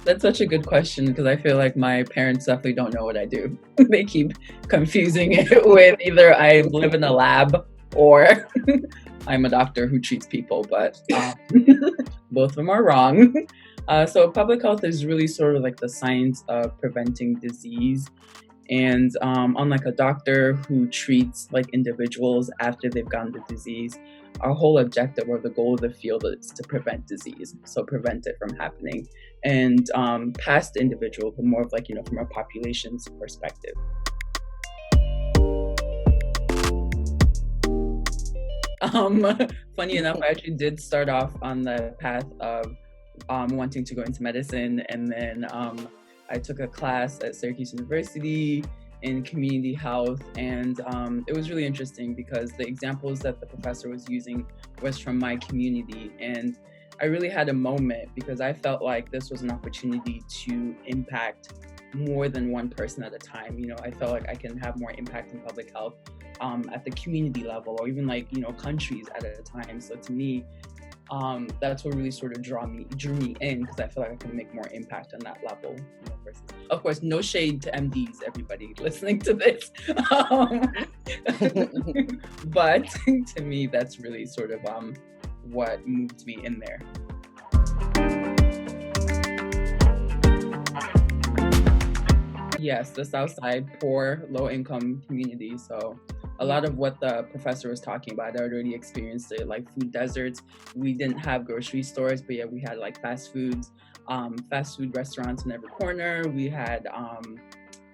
That's such a good question because I feel like my parents definitely don't know what I do. They keep confusing it with either I live in a lab or I'm a doctor who treats people, but both of them are wrong. So public health is really sort of like the science of preventing disease. And unlike a doctor who treats like individuals after they've gotten the disease, our whole objective or the goal of the field is to prevent disease, so prevent it from happening, and past the individual, but more of like, from a population's perspective. Funny enough, I actually did start off on the path of wanting to go into medicine, and then I took a class at Syracuse University in community health, and it was really interesting because the examples that the professor was using was from my community, and I really had a moment because I felt like this was an opportunity to impact more than one person at a time. I felt like I can have more impact in public health at the community level, or even like countries at a time. So to me, that's what really sort of drew me in, because I feel like I can make more impact on that level. Versus, of course, no shade to MDs, everybody listening to this. But to me, that's really sort of what moved me in there. Yes, the South Side, poor, low-income community. So a lot of what the professor was talking about, I already experienced it, like food deserts. We didn't have grocery stores, but yeah, we had like fast food restaurants in every corner. We had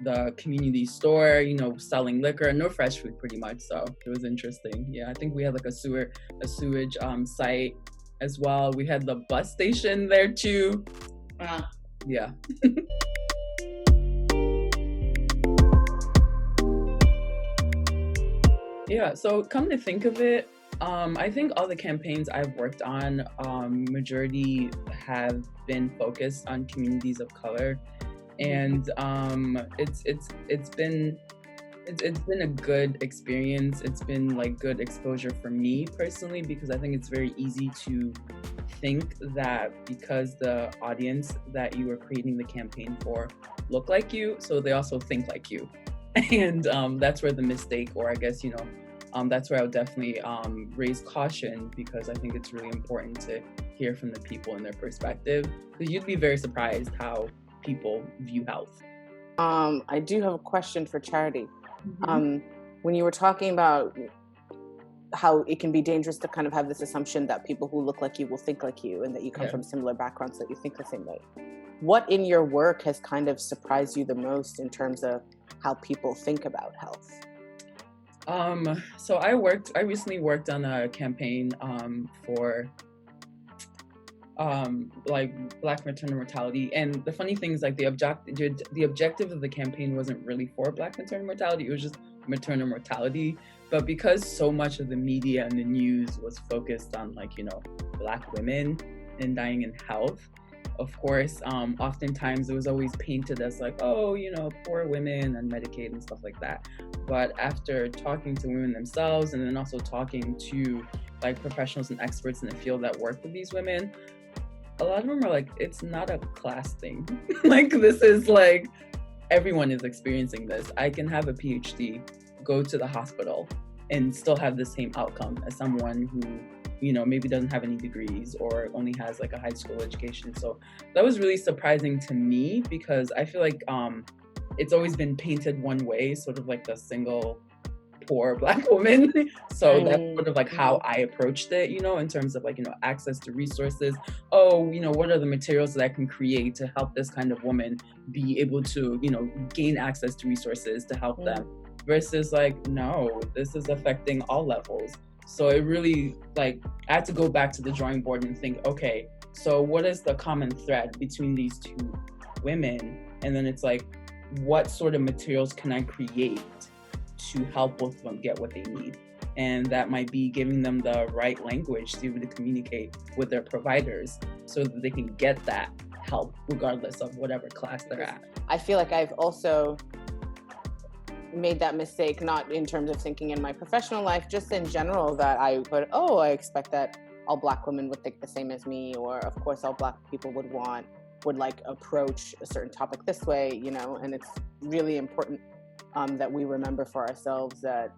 the community store, selling liquor, no fresh food pretty much. So it was interesting. Yeah, I think we had like a sewage site as well. We had the bus station there too. Yeah. Yeah, so come to think of it, I think all the campaigns I've worked on, majority have been focused on communities of color, and it's been a good experience. It's been like good exposure for me personally, because I think it's very easy to think that because the audience that you are creating the campaign for look like you, so they also think like you. And that's where the mistake, or I guess, that's where I would definitely raise caution, because I think it's really important to hear from the people and their perspective, because you'd be very surprised how people view health. I do have a question for Charity. Mm-hmm. When you were talking about how it can be dangerous to kind of have this assumption that people who look like you will think like you, and that you come from similar backgrounds, that you think the same way. What in your work has kind of surprised you the most in terms of how people think about health? So I recently worked on a campaign for like Black maternal mortality. And the funny thing is, like, the objective of the campaign wasn't really for Black maternal mortality. It was just maternal mortality. But because so much of the media and the news was focused on, like, you know, Black women and dying in health, of course, oftentimes it was always painted as like, oh, you know, poor women and Medicaid and stuff like that. But after talking to women themselves, and then also talking to like professionals and experts in the field that work with these women, a lot of them are like, it's not a class thing. Like, this is like, everyone is experiencing this. I can have a PhD, go to the hospital, and still have the same outcome as someone who, you know, maybe doesn't have any degrees or only has like a high school education. So that was really surprising to me, because I feel like it's always been painted one way, sort of like the single poor Black woman. So that's sort of like how I approached it, you know, in terms of like, you know, access to resources. Oh, you know, what are the materials that I can create to help this kind of woman be able to, you know, gain access to resources to help them, versus like, no, this is affecting all levels. So it really, like, I had to go back to the drawing board and think, okay, so what is the common thread between these two women? And then it's like, what sort of materials can I create to help both of them get what they need? And that might be giving them the right language to be able to communicate with their providers so that they can get that help regardless of whatever class they're at. I feel like I've also made that mistake, not in terms of thinking in my professional life, just in general, that I expect that all Black women would think the same as me, or of course all Black people would like approach a certain topic this way, you know. And it's really important that we remember for ourselves that,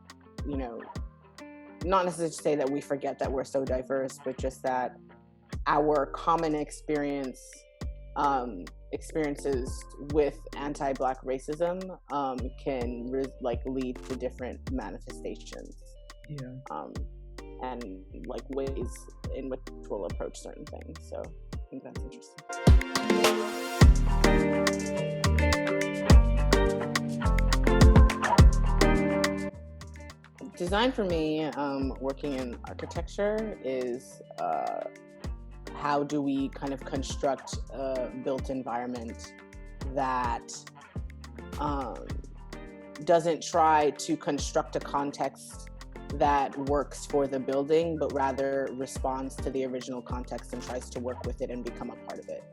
you know, not necessarily to say that we forget that we're so diverse, but just that our common experiences with anti-Black racism can lead to different manifestations, and like ways in which we'll approach certain things. So I think that's interesting. Design for me, working in architecture, is how do we kind of construct a built environment that doesn't try to construct a context that works for the building, but rather responds to the original context and tries to work with it and become a part of it.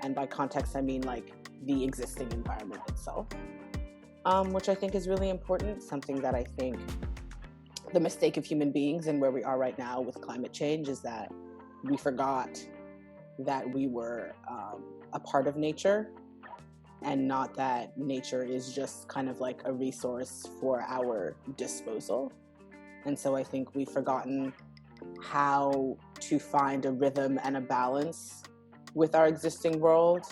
And by context, I mean like the existing environment itself, which I think is really important. Something that I think the mistake of human beings and where we are right now with climate change is that we forgot that we were a part of nature, and not that nature is just kind of like a resource for our disposal. And so I think we've forgotten how to find a rhythm and a balance with our existing world,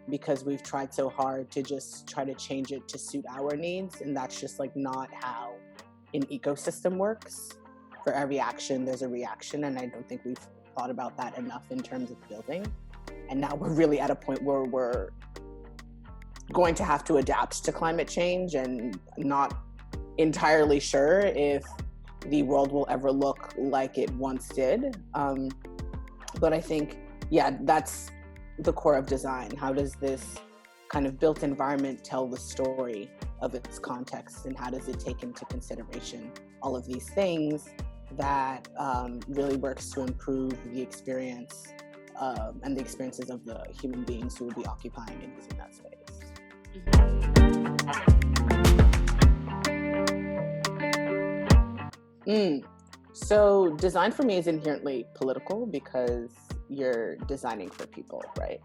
because we've tried so hard to just try to change it to suit our needs, and that's just like not how an ecosystem works. For every action, there's a reaction, and I don't think we've thought about that enough in terms of building. And now we're really at a point where we're going to have to adapt to climate change, and not entirely sure if the world will ever look like it once did. But I think, that's the core of design. How does this kind of built environment tell the story of its context, and how does it take into consideration all of these things that really works to improve the experience and the experiences of the human beings who will be occupying and using that space. So design for me is inherently political, because you're designing for people, right?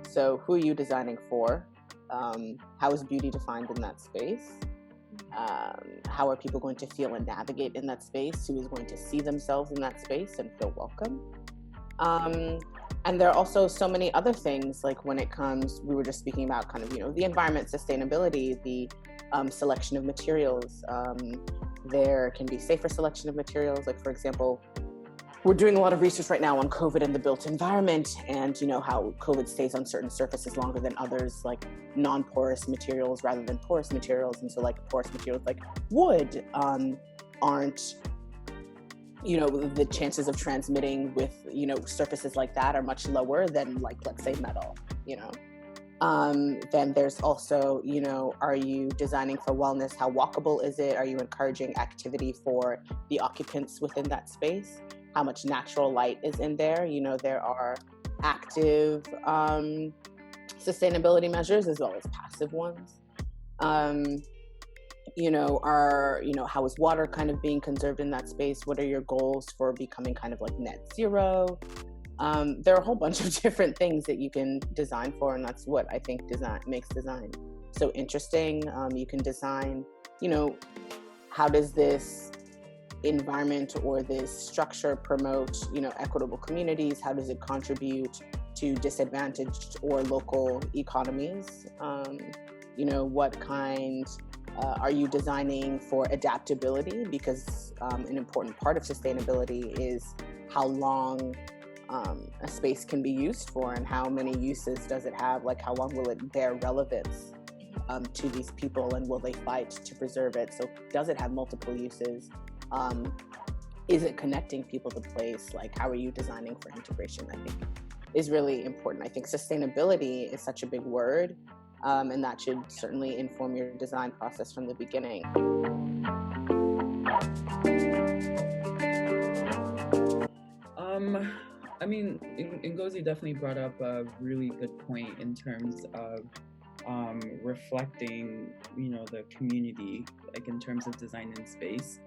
So who are you designing for? How is beauty defined in that space? How are people going to feel and navigate in that space? Who is going to see themselves in that space and feel welcome? And there are also so many other things, like when it comes, we were just speaking about kind of, you know, the environment, sustainability, the selection of materials. There can be safer selection of materials. Like, for example, we're doing a lot of research right now on COVID and the built environment, and you know how COVID stays on certain surfaces longer than others, like non-porous materials rather than porous materials. And so like porous materials like wood aren't you know, the chances of transmitting with, you know, surfaces like that are much lower than, like, let's say metal, you know. Then there's also, you know, are you designing for wellness? How walkable is it? Are you encouraging activity for the occupants within that space? How much natural light is in there? You know, there are active sustainability measures as well as passive ones. You know, how is water kind of being conserved in that space? What are your goals for becoming kind of like net zero? There are a whole bunch of different things that you can design for, and that's what I think makes design so interesting. You can design, you know, how does this environment or this structure promote, you know, equitable communities? How does it contribute to disadvantaged or local economies? You know, what kind are you designing for adaptability? Because an important part of sustainability is how long a space can be used for, and how many uses does it have? Like, how long will it bear relevance to these people, and will they fight to preserve it? So does it have multiple uses? Is it connecting people to place? Like, how are you designing for integration? I think is really important. I think sustainability is such a big word, and that should certainly inform your design process from the beginning. I mean, Ngozi definitely brought up a really good point in terms of reflecting, you know, the community, like in terms of design and space.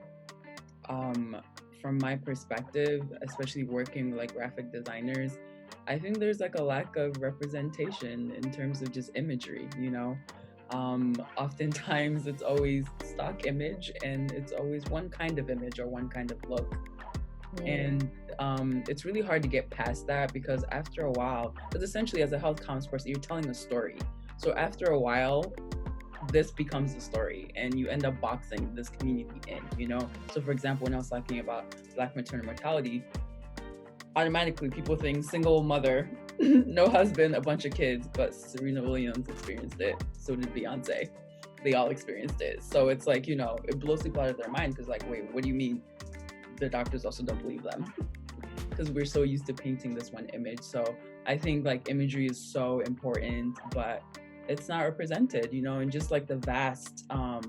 From my perspective, especially working with like graphic designers, I think there's like a lack of representation in terms of just imagery, you know. Oftentimes it's always stock image, and it's always one kind of image or one kind of look. And it's really hard to get past that, because after a while, because essentially as a health comms person, you're telling a story. So after a while, this becomes the story, and you end up boxing this community in, you know? So for example, when I was talking about Black maternal mortality, automatically people think single mother, no husband, a bunch of kids, but Serena Williams experienced it. So did Beyonce. They all experienced it. So it's like, you know, it blows people out of their mind, because like, wait, what do you mean the doctors also don't believe them? Because we're so used to painting this one image. So I think like imagery is so important, but it's not represented, you know, and just like the vast, how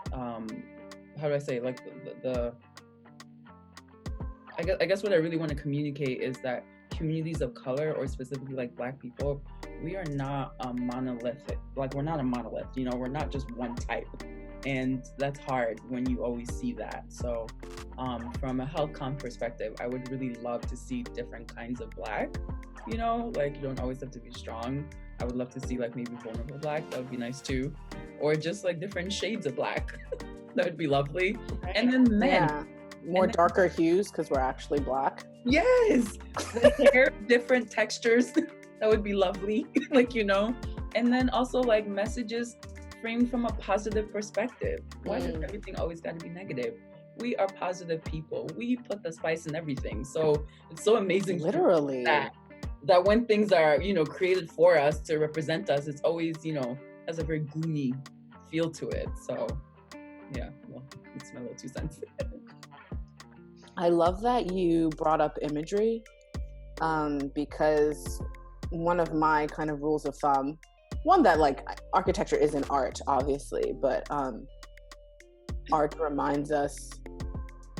do I say, like I guess what I really want to communicate is that communities of color, or specifically like Black people, we are not a monolithic, like we're not a monolith, you know, we're not just one type. And that's hard when you always see that. So from a health comm perspective, I would really love to see different kinds of Black, you know, like you don't always have to be strong. I would love to see like maybe vulnerable Black, that would be nice too. Or just like different shades of Black, that would be lovely. And then men. Yeah. More darker hues, because we're actually Black. Yes, hair, different textures, that would be lovely. Like, you know, and then also like messages framed from a positive perspective. Why does everything always got to be negative? We are positive people. We put the spice in everything. So it's so amazing. Literally. That when things are, you know, created for us to represent us, it's always, you know, has a very gloomy feel to it. So yeah, well, it's my little 2 cents. I love that you brought up imagery, because one of my kind of rules of thumb, one that like architecture isn't art, obviously, but art reminds us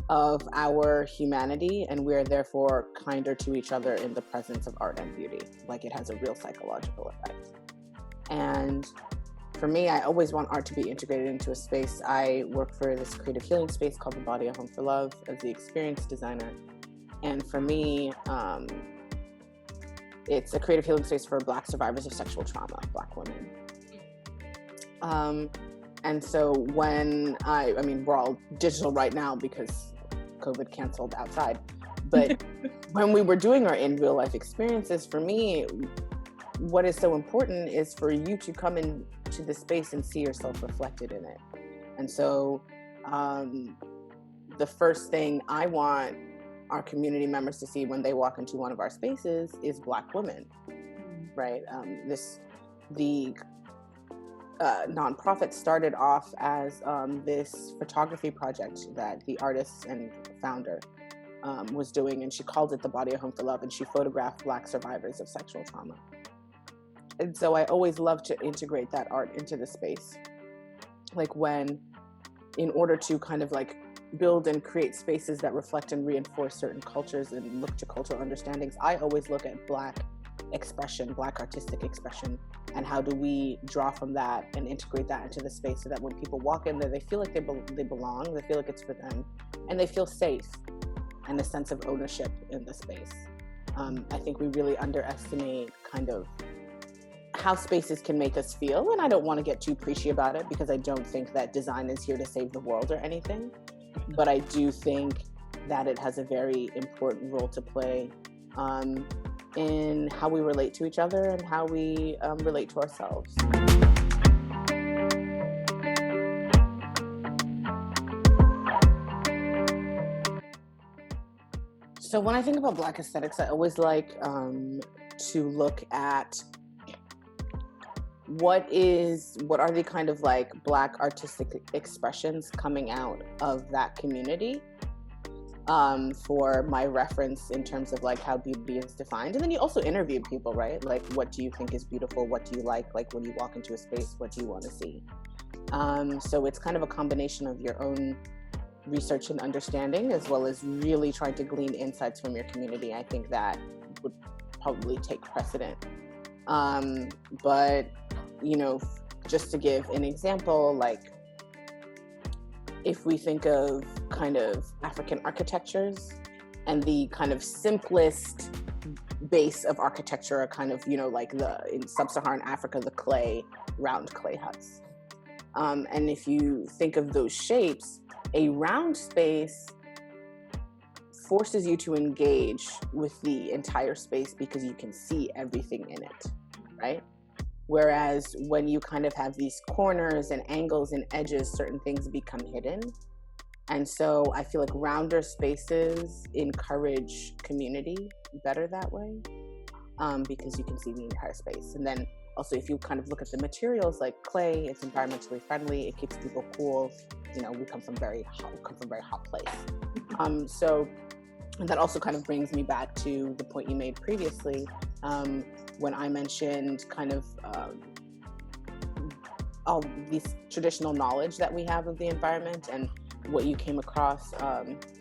of our humanity, and we're therefore kinder to each other in the presence of art and beauty. Like, it has a real psychological effect. And for me, I always want art to be integrated into a space. I work for this creative healing space called The Body, A Home for Love as the experience designer. And for me, it's a creative healing space for Black survivors of sexual trauma, Black women. And so when I mean, we're all digital right now because COVID canceled outside. But when we were doing our in real life experiences, for me, what is so important is for you to come into the space and see yourself reflected in it. And so the first thing I want our community members to see when they walk into one of our spaces is Black women, right? The nonprofit started off as this photography project that the artist and founder was doing, and she called it The Body, a Home for Love, and she photographed Black survivors of sexual trauma. And so I always love to integrate that art into the space. Like when, in order to kind of like build and create spaces that reflect and reinforce certain cultures and look to cultural understandings, I always look at Black expression, Black artistic expression, and how do we draw from that and integrate that into the space so that when people walk in there, they feel like they belong, they feel like it's for them, and they feel safe and a sense of ownership in the space. I think we really underestimate kind of how spaces can make us feel, and I don't want to get too preachy about it because I don't think that design is here to save the world or anything, but I do think that it has a very important role to play in how we relate to each other and how we relate to ourselves. So when I think about Black aesthetics, I always like to look at what are the kind of like Black artistic expressions coming out of that community for my reference in terms of like how beauty is defined. And then you also interview people, right? Like, what do you think is beautiful? What do you like? Like when you walk into a space, what do you want to see? So it's kind of a combination of your own research and understanding, as well as really trying to glean insights from your community. I think that would probably take precedent. But, you know, just to give an example, like if we think of kind of African architectures and the kind of simplest base of architecture are kind of, you know, like in sub-Saharan Africa, the round clay huts. And if you think of those shapes, a round space forces you to engage with the entire space because you can see everything in it, right? Whereas when you kind of have these corners and angles and edges, certain things become hidden. And so I feel like rounder spaces encourage community better that way, because you can see the entire space. And then also, if you kind of look at the materials, like clay, it's environmentally friendly. It keeps people cool. You know, we come from very hot place. So that also kind of brings me back to the point you made previously, when I mentioned kind of all these traditional knowledge that we have of the environment and what you came across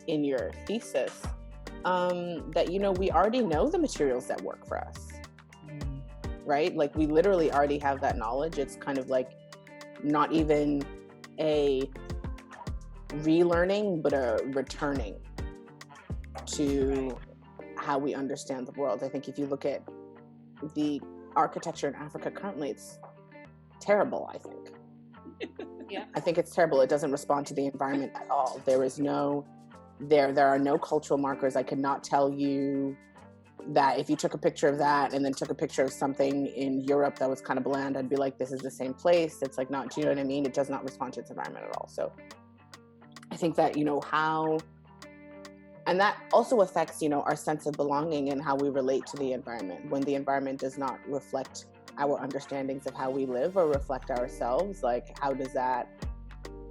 in your thesis, that, you know, we already know the materials that work for us. Right? Like we literally already have that knowledge. It's kind of like not even a relearning, but a returning to how we understand the world. I think if you look at the architecture in Africa currently, it's terrible, I think. Yeah. I think it's terrible. It doesn't respond to the environment at all. There are no cultural markers. I could not tell you that if you took a picture of that and then took a picture of something in Europe that was kind of bland, I'd be like, this is the same place. It's like not, do you know what I mean? It does not respond to its environment at all. So I think that, you know, and that also affects, you know, our sense of belonging and how we relate to the environment. When the environment does not reflect our understandings of how we live or reflect ourselves, like how does that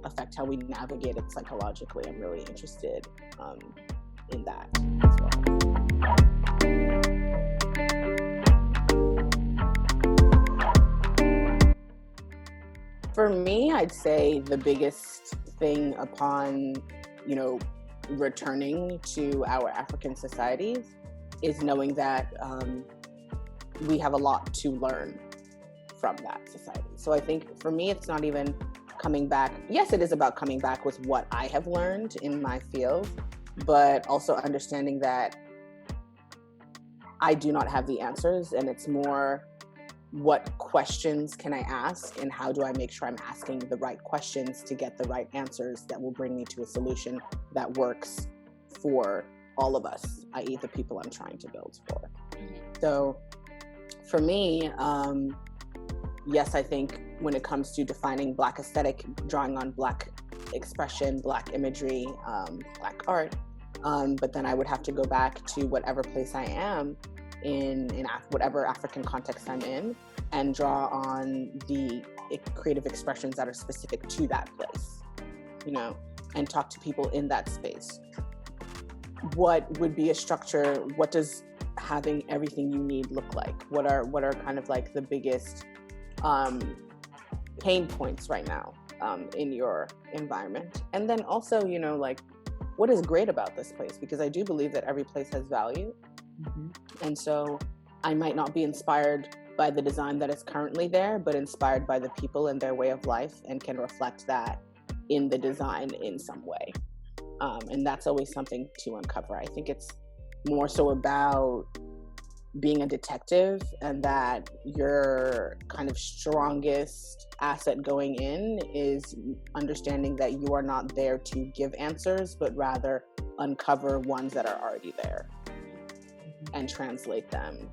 affect how we navigate it psychologically? I'm really interested in that as well. For me, I'd say the biggest thing upon, you know, returning to our African societies is knowing that we have a lot to learn from that society. So I think for me, it's not even coming back. Yes, it is about coming back with what I have learned in my field, but also understanding that I do not have the answers, and it's more what questions can I ask and how do I make sure I'm asking the right questions to get the right answers that will bring me to a solution that works for all of us, i.e. the people I'm trying to build for. So for me, yes, I think when it comes to defining Black aesthetic, drawing on Black expression, Black imagery, Black art, but then I would have to go back to whatever place I am in whatever African context I'm in and draw on the creative expressions that are specific to that place, you know, and talk to people in that space. what would be a structure? What does having everything you need look like? What are kind of like the biggest pain points right now in your environment? And then also, you know, like, what is great about this place? Because I do believe that every place has value. And so I might not be inspired by the design that is currently there, but inspired by the people and their way of life, and can reflect that in the design in some way. And that's always something to uncover. I think it's more so about being a detective, and that your kind of strongest asset going in is understanding that you are not there to give answers, but rather uncover ones that are already there and translate them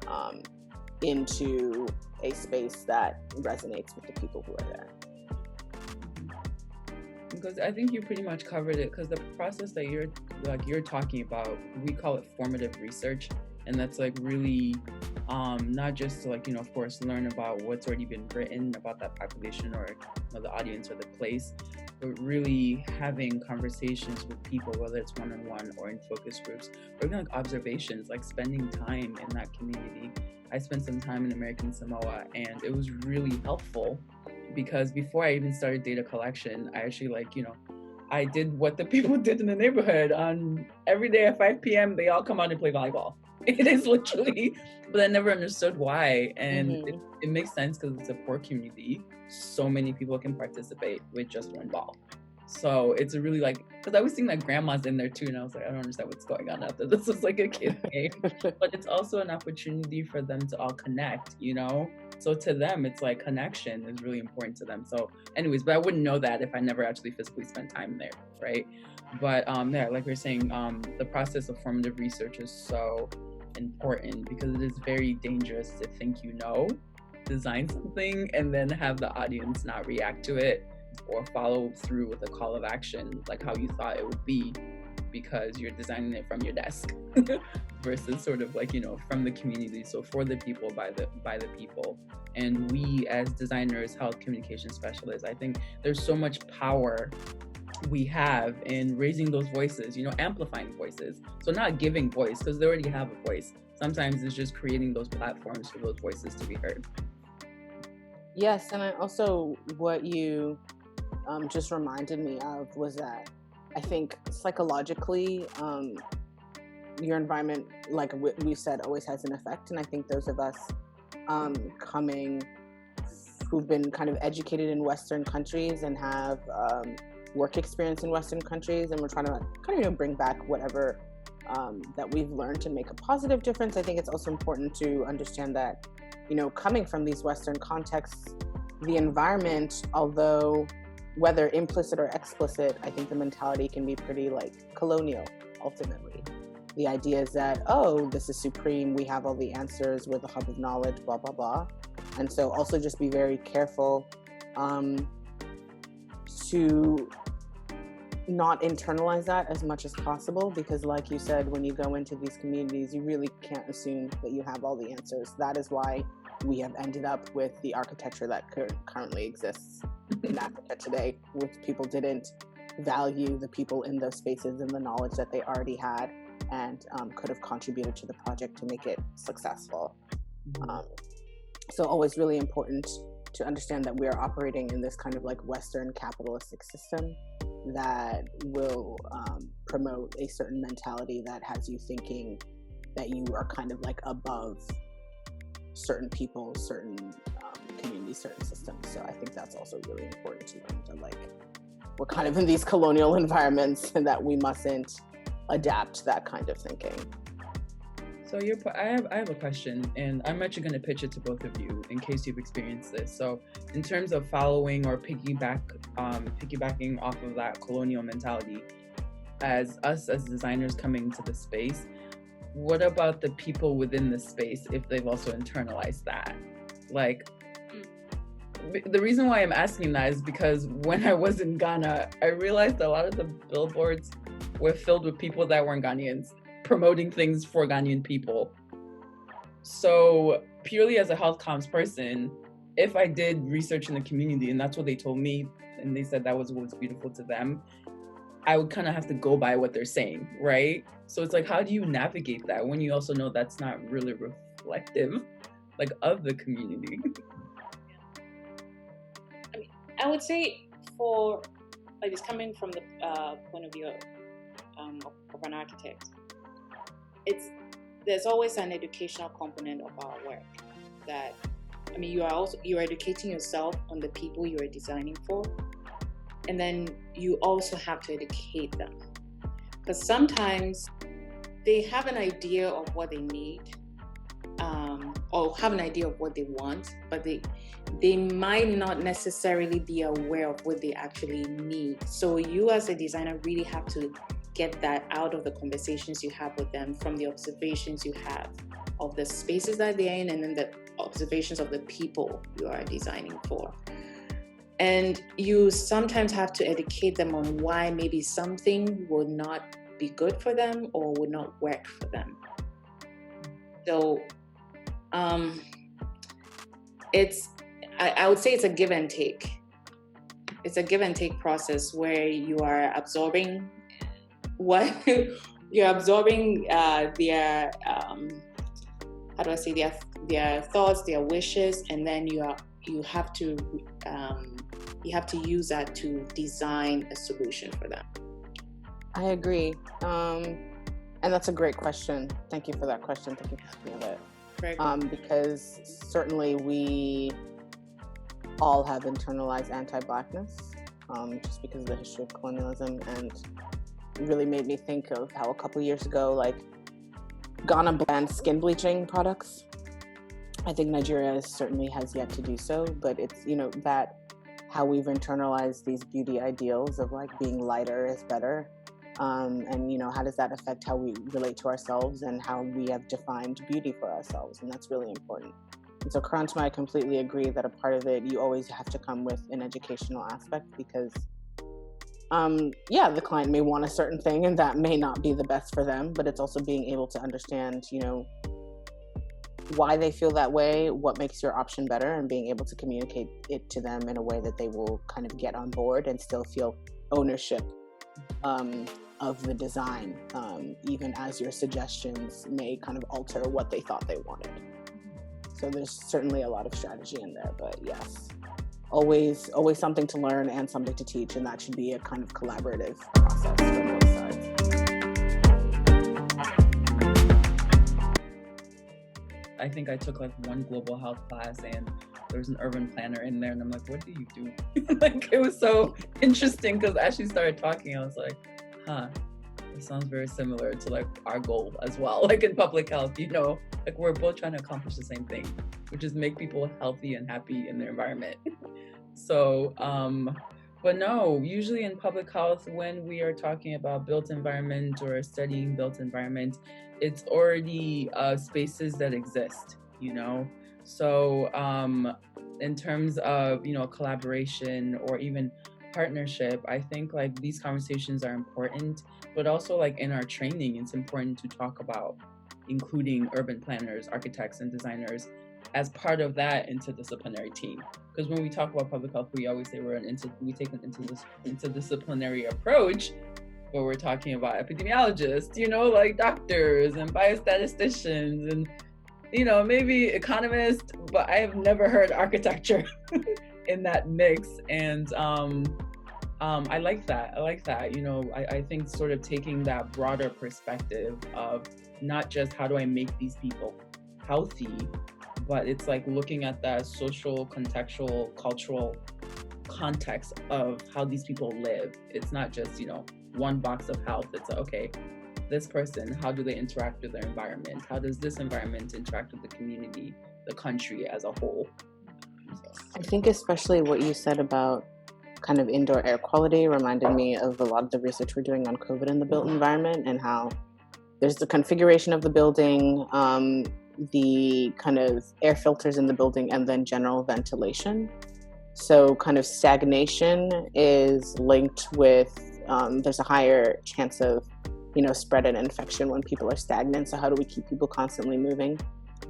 into a space that resonates with the people who are there. Because I think you pretty much covered it, because the process that you're talking about, we call it formative research. And that's like really not just to, like, you know, of course, learn about what's already been written about that population or, you know, the audience or the place, but really having conversations with people, whether it's one-on-one or in focus groups, or even like observations, like spending time in that community. I spent some time in American Samoa, and it was really helpful, because before I even started data collection, I actually, like, you know, I did what the people did in the neighborhood. On every day at 5 p.m., they all come out and play volleyball. It is literally, but I never understood why. And it makes sense because it's a poor community. So many people can participate with just one ball. So it's a really, like, because I was seeing that grandma's in there too, and I was like, I don't understand what's going on out there. This is like a kid game. But it's also an opportunity for them to all connect, you know? So to them, it's like connection is really important to them. So anyways, but I wouldn't know that if I never actually physically spent time there, right? But yeah, like we we're saying, the process of formative research is so important, because it is very dangerous to think you know, design something, and then have the audience not react to it or follow through with a call of action like how you thought it would be, because you're designing it from your desk versus sort of like, you know, from the community. So for the people, by the people. And we as designers, health communication specialists, I think there's so much power we have in raising those voices, you know, amplifying voices. So not giving voice, because they already have a voice. Sometimes it's just creating those platforms for those voices to be heard. Yes, and I also, what you just reminded me of was that I think psychologically, your environment, like we said, always has an effect. And I think those of us who've been kind of educated in Western countries and have work experience in Western countries, and we're trying to kind of, you know, bring back whatever that we've learned to make a positive difference. I think it's also important to understand that, you know, coming from these Western contexts, the environment, although whether implicit or explicit, I think the mentality can be pretty like colonial ultimately. The idea is that, oh, this is supreme, we have all the answers, we're the hub of knowledge, blah, blah, blah. And so also just be very careful to not internalize that as much as possible, because like you said, when you go into these communities, you really can't assume that you have all the answers. That is why we have ended up with the architecture that currently exists in Africa today, which people didn't value the people in those spaces and the knowledge that they already had, and could have contributed to the project to make it successful. So always really important to understand that we are operating in this kind of like Western capitalistic system that will promote a certain mentality that has you thinking that you are kind of like above certain people, certain communities, certain systems. So I think that's also really important to learn, that like we're kind of in these colonial environments and that we mustn't adapt that kind of thinking. So I have a question, and I'm actually going to pitch it to both of you in case you've experienced this. So in terms of following or piggybacking off of that colonial mentality, as us as designers coming to the space, what about the people within the space if they've also internalized that? Like, the reason why I'm asking that is because when I was in Ghana, I realized a lot of the billboards were filled with people that weren't Ghanaians, promoting things for Ghanaian people. So purely as a health comms person, if I did research in the community and that's what they told me, and they said that was what was beautiful to them, I would kind of have to go by what they're saying, right? So it's like, how do you navigate that when you also know that's not really reflective, like, of the community? I mean, I would say, for like, it's coming from the point of view of an architect, there's always an educational component of our work. That, I mean, you're educating yourself on the people you are designing for, and then you also have to educate them, because sometimes they have an idea of what they need, or have an idea of what they want, but they might not necessarily be aware of what they actually need. So you as a designer really have to get that out of the conversations you have with them, from the observations you have of the spaces that they're in, and then the observations of the people you are designing for. And you sometimes have to educate them on why maybe something would not be good for them or would not work for them. So I would say it's a give and take. It's a give and take process where you are absorbing what you're absorbing their how do I say, their thoughts, their wishes, and then you have to use that to design a solution for them. I agree. And that's a great question. Thank you for that question. Thank you for speaking of it. Because certainly we all have internalized anti-Blackness, just because of the history of colonialism, and it really made me think of how a couple years ago, like, Ghana banned skin bleaching products. I think Nigeria certainly has yet to do so, but it's, that how we've internalized these beauty ideals of, like, being lighter is better. And, how does that affect how we relate to ourselves and how we have defined beauty for ourselves? And that's really important. And so, Karantma, I completely agree that a part of it, you always have to come with an educational aspect, because, the client may want a certain thing and that may not be the best for them, but it's also being able to understand, why they feel that way, what makes your option better, and being able to communicate it to them in a way that they will kind of get on board and still feel ownership of the design, even as your suggestions may kind of alter what they thought they wanted. So there's certainly a lot of strategy in there, but yes, always something to learn and something to teach, and that should be a kind of collaborative process from both sides. I think I took like one global health class and there was an urban planner in there, and I'm like, what do you do? Like, it was so interesting because as she started talking, I was like, it sounds very similar to like our goal as well. Like in public health, like we're both trying to accomplish the same thing, which is make people healthy and happy in their environment. So, but no, usually in public health, when we are talking about built environment or studying built environment, it's already spaces that exist, So in terms of, collaboration or even partnership, I think like these conversations are important, but also like in our training, it's important to talk about including urban planners, architects, and designers as part of that interdisciplinary team. Because when we talk about public health, we always say we take an interdisciplinary approach, but we're talking about epidemiologists, like doctors and biostatisticians and, maybe economists, but I have never heard architecture in that mix. And I like that. I think sort of taking that broader perspective of not just how do I make these people healthy, but it's like looking at that social, contextual, cultural context of how these people live. It's not just, one box of health. It's okay, this person, how do they interact with their environment? How does this environment interact with the community, the country as a whole? I think especially what you said about kind of indoor air quality reminded me of a lot of the research we're doing on COVID in the built environment, and how there's the configuration of the building, the kind of air filters in the building, and then general ventilation. So kind of stagnation is linked with, there's a higher chance of, spread and infection when people are stagnant. So how do we keep people constantly moving?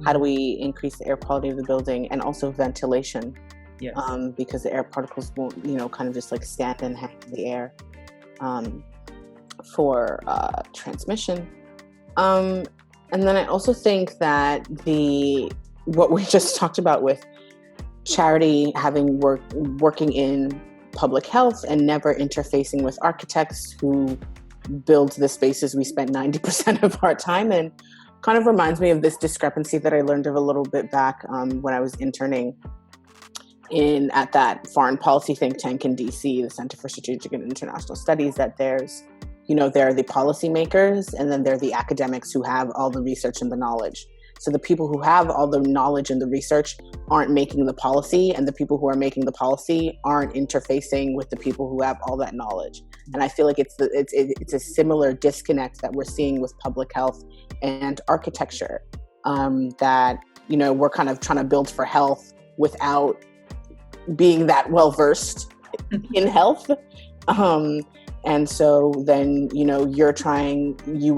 How do we increase the air quality of the building? And also ventilation. Yes. Because the air particles won't, kind of just like stand and hang in the air. for transmission. And then I also think that what we just talked about with Charity having working in public health and never interfacing with architects who build the spaces we spend 90% of our time in kind of reminds me of this discrepancy that I learned of a little bit back when I was interning at that foreign policy think tank in DC, the Center for Strategic and International Studies, that there are the policymakers and then there are the academics who have all the research and the knowledge. So the people who have all the knowledge and the research aren't making the policy, and the people who are making the policy aren't interfacing with the people who have all that knowledge. And I feel like it's a similar disconnect that we're seeing with public health and architecture, that, we're kind of trying to build for health without being that well versed in health. And so then, you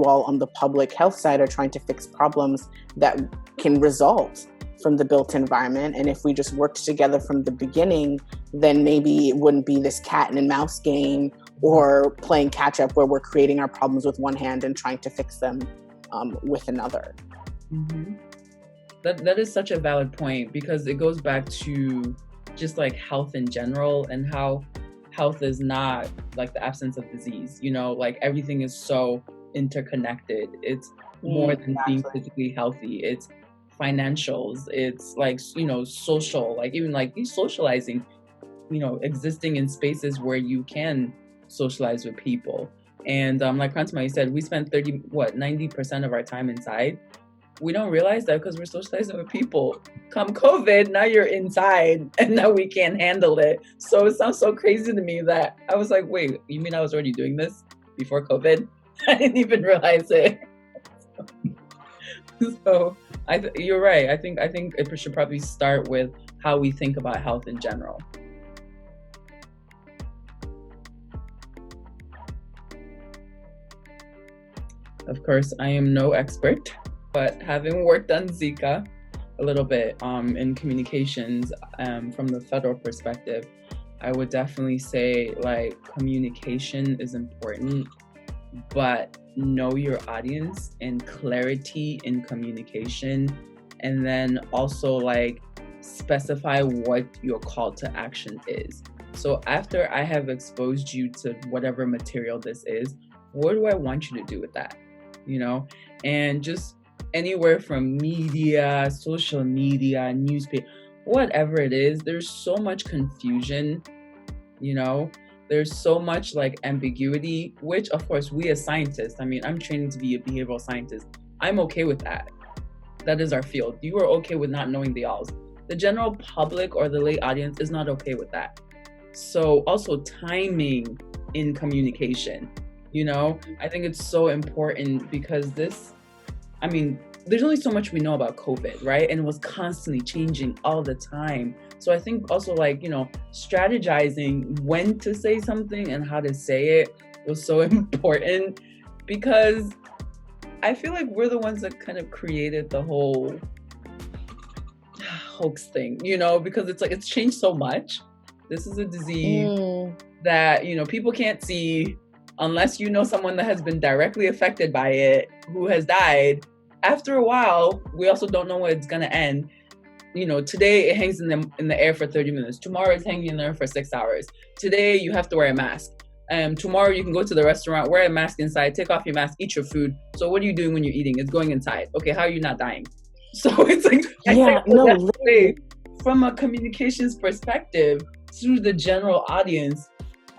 all on the public health side are trying to fix problems that can result from the built environment. And if we just worked together from the beginning, then maybe it wouldn't be this cat and mouse game or playing catch up where we're creating our problems with one hand and trying to fix them with another. Mm-hmm. That is such a valid point, because it goes back to just like health in general, and how health is not like the absence of disease, like everything is so interconnected. It's more than being physically healthy. It's financials, it's like, social, like even like socializing, existing in spaces where you can socialize with people. And like Pransma, you said, we spend 90% of our time inside. We don't realize that because we're socializing with people. Come COVID, now you're inside and now we can't handle it. So it sounds so crazy to me that I was like, wait, you mean I was already doing this before COVID? I didn't even realize it. So you're right. I think it should probably start with how we think about health in general. Of course, I am no expert, but having worked on Zika a little bit in communications from the federal perspective, I would definitely say like communication is important, but know your audience and clarity in communication, and then also like specify what your call to action is. So after I have exposed you to whatever material this is, what do I want you to do with that? And just anywhere from media, social media, newspaper, whatever it is, there's so much confusion, there's so much like ambiguity, which of course we as scientists, I'm training to be a behavioral scientist. I'm okay with that. That is our field. You are okay with not knowing the alls. The general public or the lay audience is not okay with that. So also timing in communication, I think it's so important, because there's only so much we know about COVID, right? And it was constantly changing all the time. So I think also like, strategizing when to say something and how to say it was so important, because I feel like we're the ones that kind of created the whole hoax thing, because it's like, it's changed so much. This is a disease that, people can't see unless someone that has been directly affected by it, who has died. After a while, we also don't know when it's going to end. Today it hangs in the air for 30 minutes. Tomorrow it's hanging in there for 6 hours. Today you have to wear a mask. Tomorrow you can go to the restaurant, wear a mask inside, take off your mask, eat your food. So what are you doing when you're eating? It's going inside. Okay, how are you not dying? So it's like, from a communications perspective to the general audience,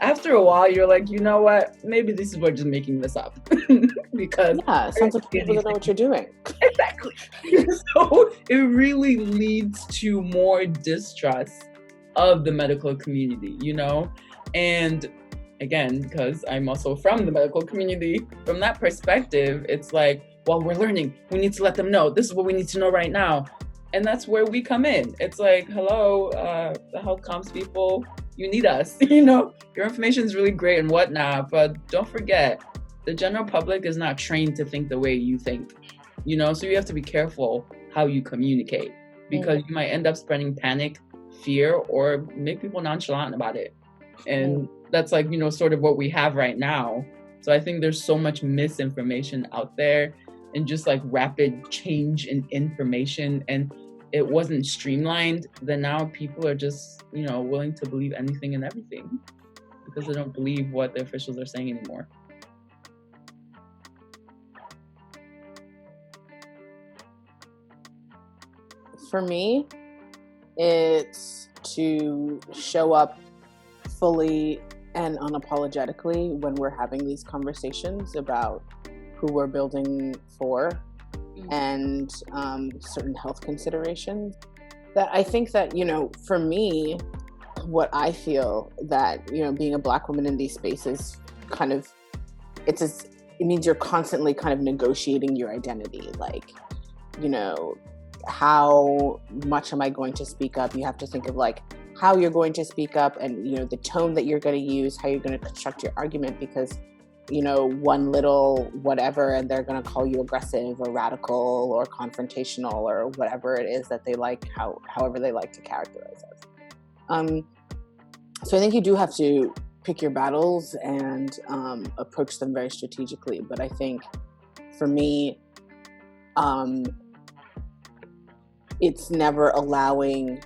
after a while, you're like, you know what? Maybe this is we're just making this up. Because it sounds like people don't know what you're doing. Exactly. So it really leads to more distrust of the medical community, And again, because I'm also from the medical community, from that perspective, it's like, well, we're learning. We need to let them know. This is what we need to know right now. And that's where we come in. It's like, hello, the health comms people, you need us. Your information is really great and whatnot, but don't forget, the general public is not trained to think the way you think. So you have to be careful how you communicate, because you might end up spreading panic, fear, or make people nonchalant about it. And that's like, sort of what we have right now So I think there's so much misinformation out there and just like rapid change in information, and it wasn't streamlined. Then now people are just, willing to believe anything and everything because they don't believe what the officials are saying anymore. For me, it's to show up fully and unapologetically when we're having these conversations about who we're building for and certain health considerations. That I think that, for me, what I feel that, being a Black woman in these spaces kind of, it means you're constantly kind of negotiating your identity. Like, how much am I going to speak up? You have to think of like how you're going to speak up and, the tone that you're going to use, how you're going to construct your argument, because, one little whatever, and they're going to call you aggressive or radical or confrontational or whatever it is that they like, however they like to characterize us. So I think you do have to pick your battles and approach them very strategically. But I think for me, it's never allowing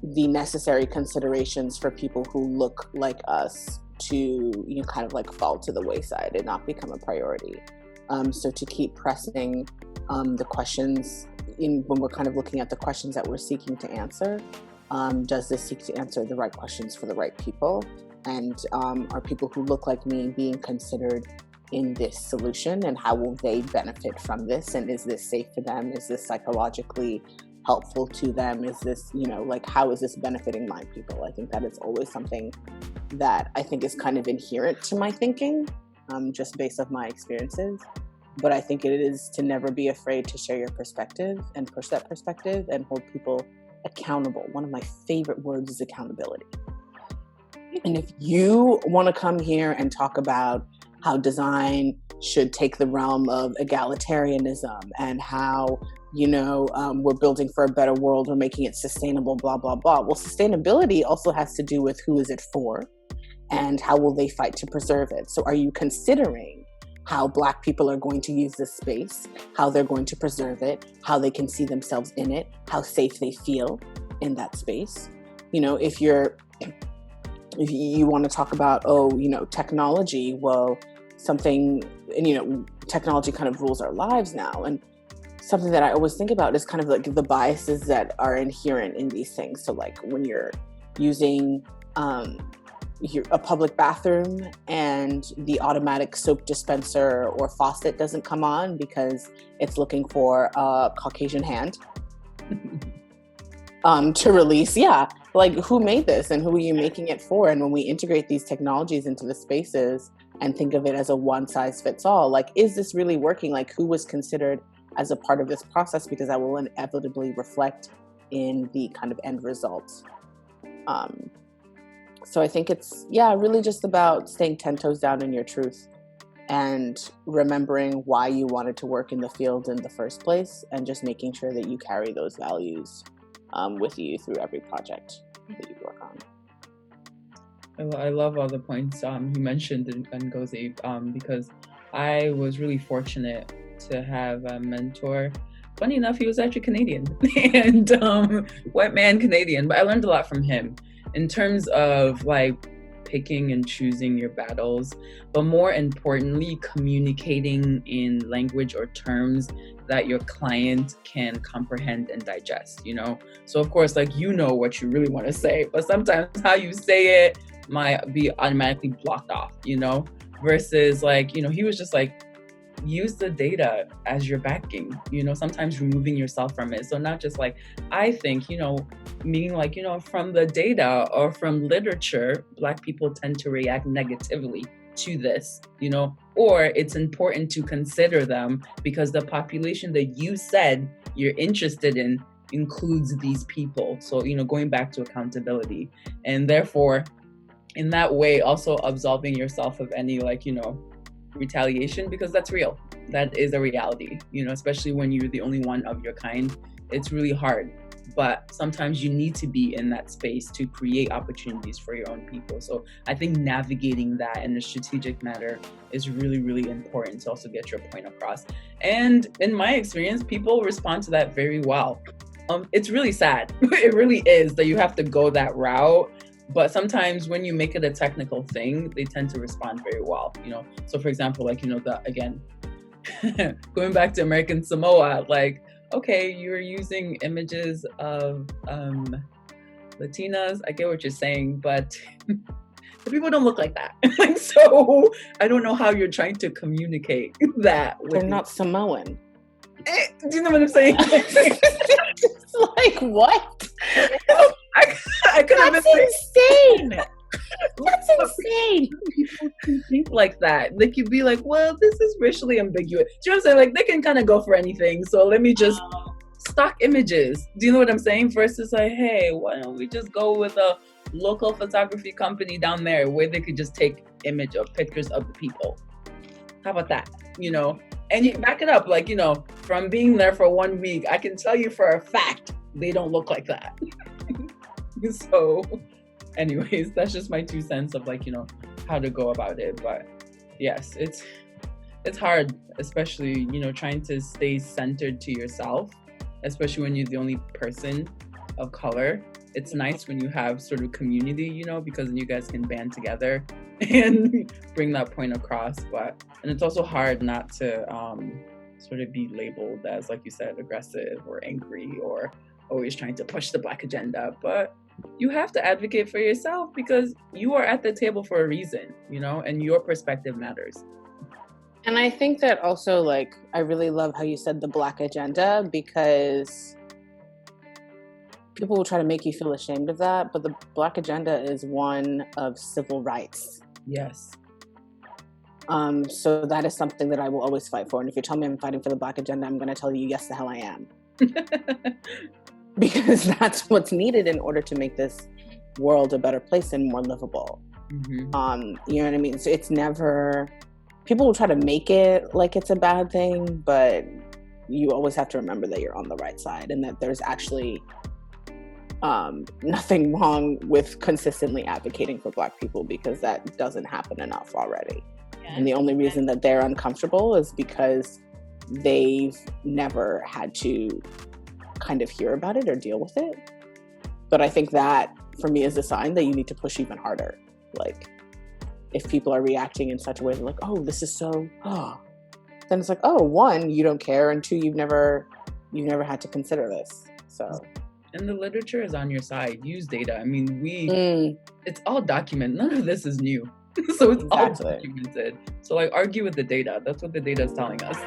the necessary considerations for people who look like us to kind of like fall to the wayside and not become a priority. So to keep pressing the questions when we're kind of looking at the questions that we're seeking to answer. Does this seek to answer the right questions for the right people? And are people who look like me being considered in this solution, and how will they benefit from this? And is this safe for them? Is this psychologically helpful to them? Is this, how is this benefiting my people? I think that is always something that I think is kind of inherent to my thinking, just based off my experiences. But I think it is to never be afraid to share your perspective and push that perspective and hold people accountable. One of my favorite words is accountability. And if you want to come here and talk about how design should take the realm of egalitarianism and how, we're building for a better world, we're making it sustainable, blah, blah, blah. Well, sustainability also has to do with who is it for and how will they fight to preserve it. So are you considering how Black people are going to use this space, how they're going to preserve it, how they can see themselves in it, how safe they feel in that space? If you want to talk about, technology, well, something, and technology kind of rules our lives now. And something that I always think about is kind of like the biases that are inherent in these things. So like when you're using a public bathroom and the automatic soap dispenser or faucet doesn't come on because it's looking for a Caucasian hand to release. Yeah. Like, who made this and who are you making it for? And when we integrate these technologies into the spaces and think of it as a one size fits all, like, is this really working? Like, who was considered as a part of this process? Because that will inevitably reflect in the kind of end result. So I think it's, really just about staying 10 toes down in your truth and remembering why you wanted to work in the field in the first place, and just making sure that you carry those values with you through every project that you work on. I love all the points you mentioned in Ngozi, because I was really fortunate to have a mentor. Funny enough, he was actually Canadian and white man Canadian, but I learned a lot from him in terms of like picking and choosing your battles, but more importantly, communicating in language or terms that your client can comprehend and digest, So of course, like, what you really want to say, but sometimes how you say it might be automatically blocked off, versus like, he was just like, use the data as your backing, sometimes removing yourself from it. So not just like, I think, meaning like, from the data or from literature, Black people tend to react negatively to this, or it's important to consider them because the population that you said you're interested in includes these people. So, going back to accountability, and therefore in that way also absolving yourself of any like, retaliation, because that's real. That is a reality, especially when you're the only one of your kind. It's really hard but sometimes you need to be in that space to create opportunities for your own people. So I think navigating that in a strategic manner is really, really important to also get your point across. And in my experience, people respond to that very well. It's really sad. It really is that you have to go that route. But sometimes when you make it a technical thing, they tend to respond very well, you know? So for example, like, you know, again, going back to American Samoa, like, okay, you're using images of Latinas. I get what you're saying, but the people don't look like that. Like, so I don't know how you're trying to communicate that. They're not Samoan. Do you know what I'm saying? It's like, what? I could have That's insane. That's insane. People can think like that. They could be like, well, this is racially ambiguous. Do you know what I'm saying? Like, they can kind of go for anything. So let me just stock images. Do you know what I'm saying? Versus like, hey, why don't we just go with a local photography company down there where they could just take image of pictures of the people. How about that? You know? And you can back it up. Like, you know, from being there for 1 week, I can tell you for a fact, they don't look like that. So anyways, that's just my 2 cents of like, you know, how to go about it. But yes, it's hard, especially, you know, trying to stay centered to yourself, especially when you're the only person of color. It's nice when you have sort of community, you know, because then you guys can band together and bring that point across. And it's also hard not to sort of be labeled as, like you said, aggressive or angry or always trying to push the Black agenda. But you have to advocate for yourself because you are at the table for a reason, you know, and your perspective matters. And I think that also, like, I really love how you said the Black agenda, because people will try to make you feel ashamed of that, but the Black agenda is one of civil rights. Yes. So that is something that I will always fight for. And if you tell me I'm fighting for the Black agenda, I'm going to tell you, yes, the hell I am. Because that's what's needed in order to make this world a better place and more livable. Mm-hmm. You know what I mean? So it's never, people will try to make it like it's a bad thing, but you always have to remember that you're on the right side and that there's actually nothing wrong with consistently advocating for Black people, because that doesn't happen enough already. Yeah. And the only reason that they're uncomfortable is because they've never had to kind of hear about it or deal with it. But I think that for me is a sign that you need to push even harder. Like, if people are reacting in such a way, they're like, oh, this is so, then it's like, oh, 1, you don't care, and 2, you've never had to consider this. So, and the literature is on your side. Use data. I mean, it's all documented. None of this is new. So it's all documented. So like, argue with the data. That's what the data is telling us.